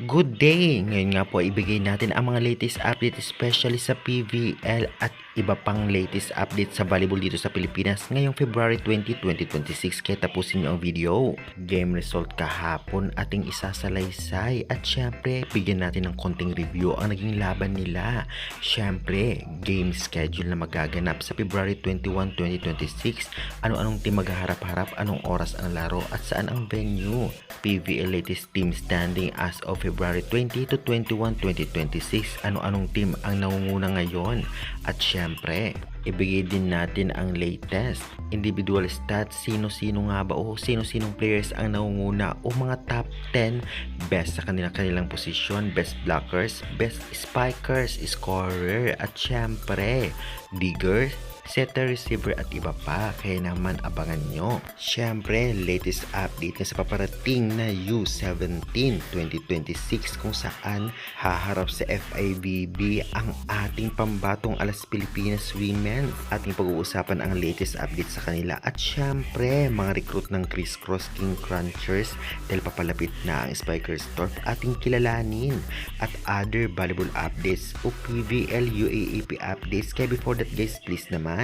Good day! Ngayon nga po ibigay natin ang mga latest update especially sa PVL at iba pang latest update sa volleyball dito sa Pilipinas ngayong February 20, 2026. Kaya tapusin niyo ang video. Game result kahapon ating isasalaysay at syempre bigyan natin ng konting review ang naging laban nila. Syempre, game schedule na magaganap sa February 21, 2026. Ano-anong team maghaharap-harap, anong oras ang laro at saan ang venue. PVL latest team standing as of February 20 to 21, 2026. Ano-anong team ang nangunguna ngayon? At syempre, ibigay din natin ang latest individual stats, sino-sino nga ba o sino-sinong players ang nangunguna o mga top 10 best sa kanilang posisyon, best blockers, best spikers, scorer at syempre diggers, setter, receiver at iba pa. Kaya naman abangan nyo. Syempre, latest update na sa paparating na U17 2026 kung saan haharap sa FIVB ang ating pambatong alas Pilipinas Women. Ating pag-uusapan ang latest update sa kanila at syempre mga recruit ng Chris Cross King Crunchers dahil papalapit na ang Spikers Torp ating kilalanin at other volleyball updates o PVL UAAP updates. Kaya before that guys, please naman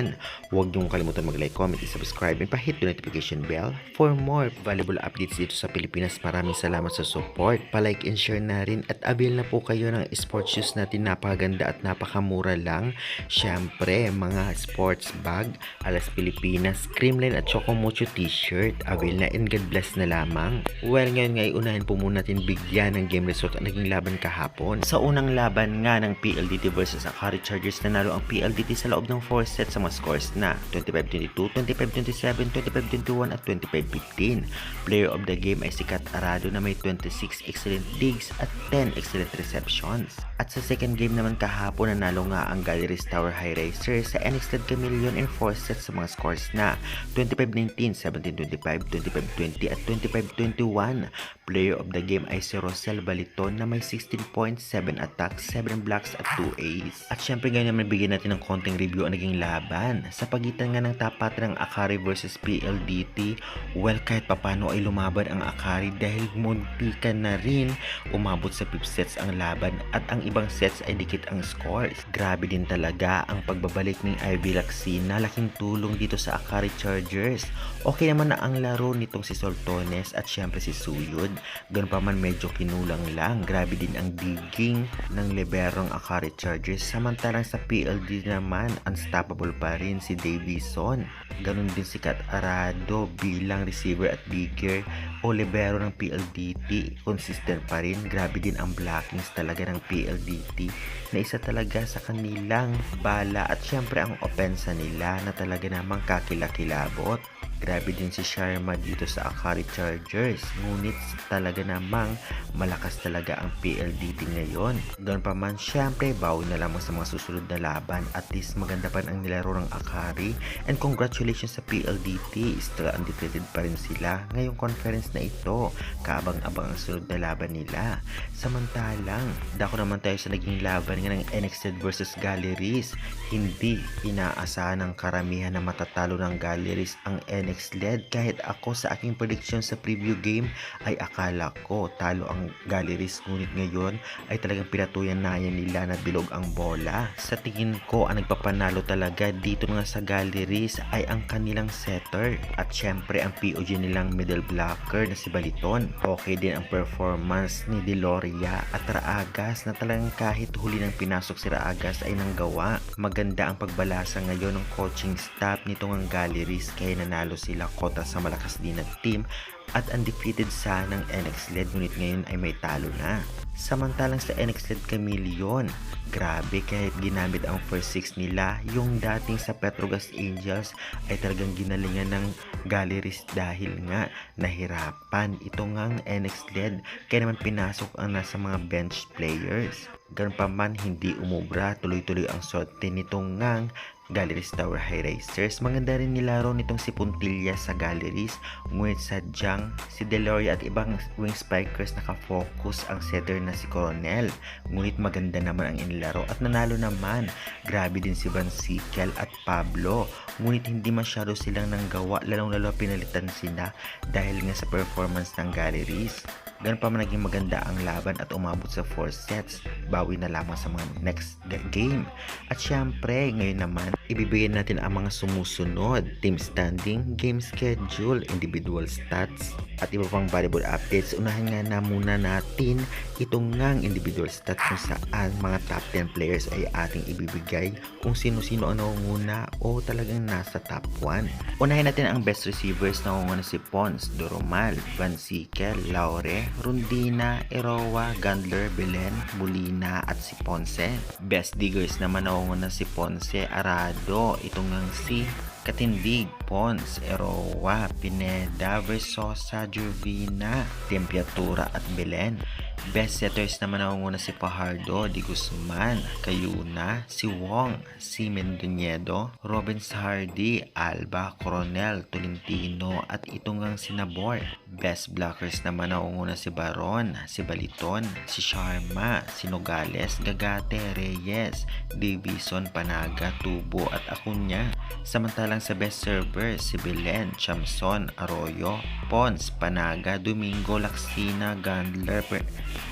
huwag niyong kalimutan mag-like, comment, subscribe, and pa-hit the notification bell for more valuable updates dito sa Pilipinas. Maraming salamat sa support. Pa-like and share na rin at avail na po kayo ng sports shoes natin. Napakaganda at napakamura lang. Syempre, mga sports bag, alas Pilipinas, Creamline at Chocomocho t-shirt. Avail na and God bless na lamang. Well, ngayon nga unahin po muna natin bigyan ng game result ang naging laban kahapon. Sa unang laban nga ng PLDT versus Akari Chargers, nanalo ang PLDT sa loob ng 4 sets sa mga scores na 25-22, 25-27, 25-21 at 25-15. Player of the game ay si Kat Arado na may 26 excellent digs at 10 excellent receptions. At sa second game naman kahapon, nanalo nga ang Galleries Tower High Racers sa NXT Chameleon in 4 sets sa mga scores na 25-19, 17-25, 25-20 at 25-21. Player of the game ay si Rosel Baliton na may 16 points, 7 attacks, 7 blocks at 2 ace. At syempre ngayon naman bigyan natin ng konting review ang naging laban sa pagitan nga ng top 4 ng Akari versus PLDT. Well, kahit papano ay lumaban ang Akari dahil muntikan na rin umabot sa 5 sets ang laban at ang ibang sets ay dikit ang scores. Grabe din talaga ang pagbabalik ng Ivy Laxina, laking tulong dito sa Akari Chargers. Okay naman na ang laro nitong si Soltones at syempre si Suyud. Ganun pa man medyo kinulang lang. Grabe din ang digging ng liberong Akari Chargers. Samantalang sa PLD naman, unstoppable pa rin si Davison. Ganun din si Kat Arado bilang receiver at digger o libero ng PLDT. Consistent pa rin. Grabe din ang blockings talaga ng PLDT na isa talaga sa kanilang bala at syempre ang opensa nila na talaga namang kakilakilabot. Grabe din si Sharma dito sa Akari Chargers. Ngunit talaga namang malakas talaga ang PLDT ngayon. Doon pa man, syempre, bawi na lamang sa mga susunod na laban. At least maganda pa ang nilaro ng Akari. And congratulations sa PLDT. Still undefeated pa rin sila ngayong conference na ito. Kaabang-abang ang sunod na laban nila. Samantalang, dako naman tayo sa naging laban nga ng NXT versus Galleries. Hindi inaasahan ng karamihan na matatalo ng Galleries ang NXT led. Kahit ako sa aking prediction sa preview game ay akala ko talo ang Galleries, ngunit ngayon ay talagang pinatuyan na yan nila na bilog ang bola. Sa tingin ko ang nagpapanalo talaga dito nga sa Galleries ay ang kanilang setter at syempre ang POG nilang middle blocker na si Baliton. Okay din ang performance ni Deloria at Raagas na talagang kahit huli ng pinasok si Raagas ay nanggawa. Maganda ang pagbalasa ngayon ng coaching staff nitong ang Galleries kaya nanalo sila kontra sa malakas din na team at undefeated sa ng NX-led, ngunit ngayon ay may talo na. Samantalang sa NX-led Chameleon, grabe kahit ginamit ang first 6 nila, yung dating sa Petrogas Angels ay talagang ginalingan ng Galleries dahil nga nahirapan ito ngang NX-led kaya naman pinasok ang nasa mga bench players. Ganun pa man, hindi umubra, tuloy-tuloy ang sorte nitong ngang Galleries Tower High Racers. Maganda rin nilaro nitong si Puntilla sa Galleries, ngunit sadyang si Deloria at ibang wing spikers nakafocus ang setter na si Coronel. Ngunit maganda naman ang inilaro at nanalo naman. Grabe din si Van Sikel at Pablo, ngunit hindi masyado silang nanggawa, lalong lalo pinalitan sila dahil nga sa performance ng Galleries. Ganun pa man naging maganda ang laban at umabot sa 4 sets, bawi na lamang sa mga next game. At syempre, ngayon naman, ibibigay natin ang mga sumusunod: team standing, game schedule, individual stats, at iba pang volleyball updates. Unahin nga na muna natin itong ngang individual stats kung saan mga top 10 players ay ating ibibigay kung sino-sino ang nangunguna o talagang nasa top 1. Unahin natin ang best receivers. Nangunguna si Pons, Doromal, Van Sikel, Laure, Rundina, Eroa, Gandler, Belen, Molina at si Ponce. Best diggers naman nangunguna si Ponce, Arado, itong ngang si Katindig, Pons, Eroa, Pineda, Versosa, Juvina, Tempiatura at Belen. Best setters naman nangunguna si Fajardo, Di Guzman, Cayuna, si Wong, si Mendoñedo, Robin Hardy, Alba, Coronel, Tolentino at itong ang Sinabor. Best blockers naman nangunguna si Baron, si Baliton, si Sharma, si Nogales, Gagate, Reyes, Davison, Panaga, Tubo at Acuña. Samantalang sa best servers, si Belen, Chamson, Arroyo, Pons, Panaga, Domingo, Laksina, Gandler,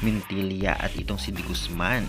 Mintilla at itong si Di Guzman.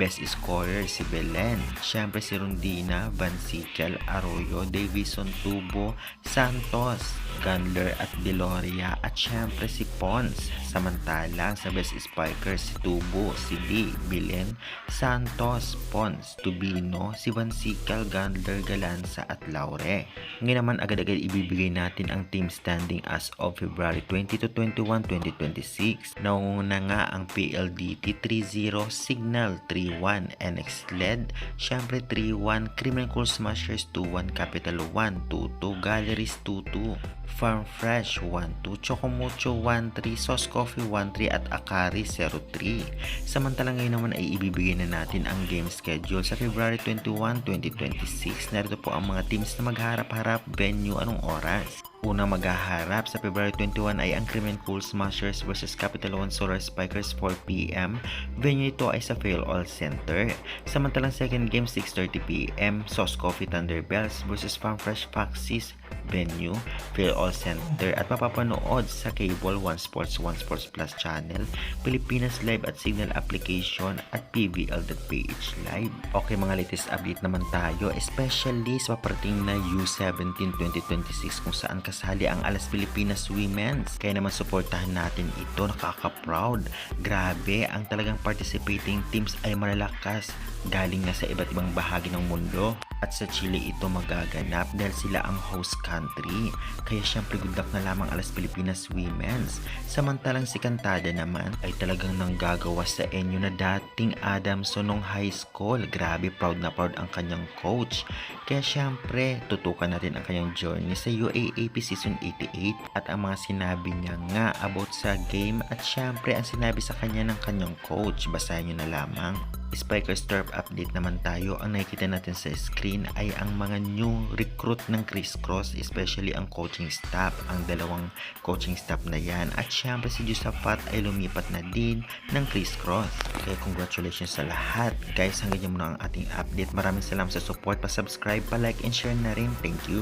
Best scorer si Belen, syempre si Rundina, Van Sikel, Arroyo, Davison, Tubo, Santos, Gandler at Deloria at syempre si Pons. Samantalang sa best spiker si Tubo, si Lee, Belen, Santos, Pons, Tubino, si Van Sikel, Gandler, Galanza at Laure. Ngayon naman agad-agad ibibigay natin ang team standing as of February 20 to 21, 2026. Naunguna nga ang PLDT 3-0, Signal 3-1, NX LED, syempre 3-1, Criminal Cool Smashers 2-1, Capital 1-2-2, Galleries 2-2, Farm Fresh 1-2, Chocomucho 1-3, Sauce Coffee 1-3 at Akari 0-3. Samantalang ngayon naman ay ibibigay na natin ang game schedule sa February 21, 2026. Narito po ang mga teams na magharap-harap, venue, anong oras. Unang maghaharap sa February 21 ay ang Crimen Cool Smashers vs Capital One Solar Spikers 4pm. Venue ito ay sa Fail All Center. Samantalang second game 6:30pm, Sauce Coffee Thunderbells vs Farm Fresh Foxes. Venue, Fail All Center at mapapanood sa Cable, One Sports, One Sports Plus Channel, Pilipinas Live at Signal Application at PVL.ph Live. Okay, mga latest update naman tayo, especially sa paparating na U17 2026 kung saan kasali ang Alas Pilipinas Women's. Kaya naman suportahan natin ito, nakaka-proud. Grabe, ang talagang participating teams ay malalakas, galing na sa iba't ibang bahagi ng mundo. At sa Chile ito magaganap dahil sila ang host country. Kaya syempre good luck na lamang Alas Pilipinas Women's. Samantalang si Cantada naman ay talagang nanggagawa sa inyo na dating Adamson nung high school. Grabe, proud na proud ang kanyang coach. Kaya syempre tutukan natin ang kanyang journey sa UAAP Season 88 at ang mga sinabi niya nga about sa game at syempre ang sinabi sa kanya ng kanyang coach. Basahin nyo na lamang. Spikers Turf update naman tayo. Ang nakikita natin sa screen ay ang mga new recruit ng Chris Cross, especially ang coaching staff, ang dalawang coaching staff na yan. At syempre si Josaphat ay lumipat na din ng Chris Cross. Kaya congratulations sa lahat. Guys, hanggang dyan muna ang ating update. Maraming salamat sa support. Pa-subscribe, pa-like and share na rin. Thank you.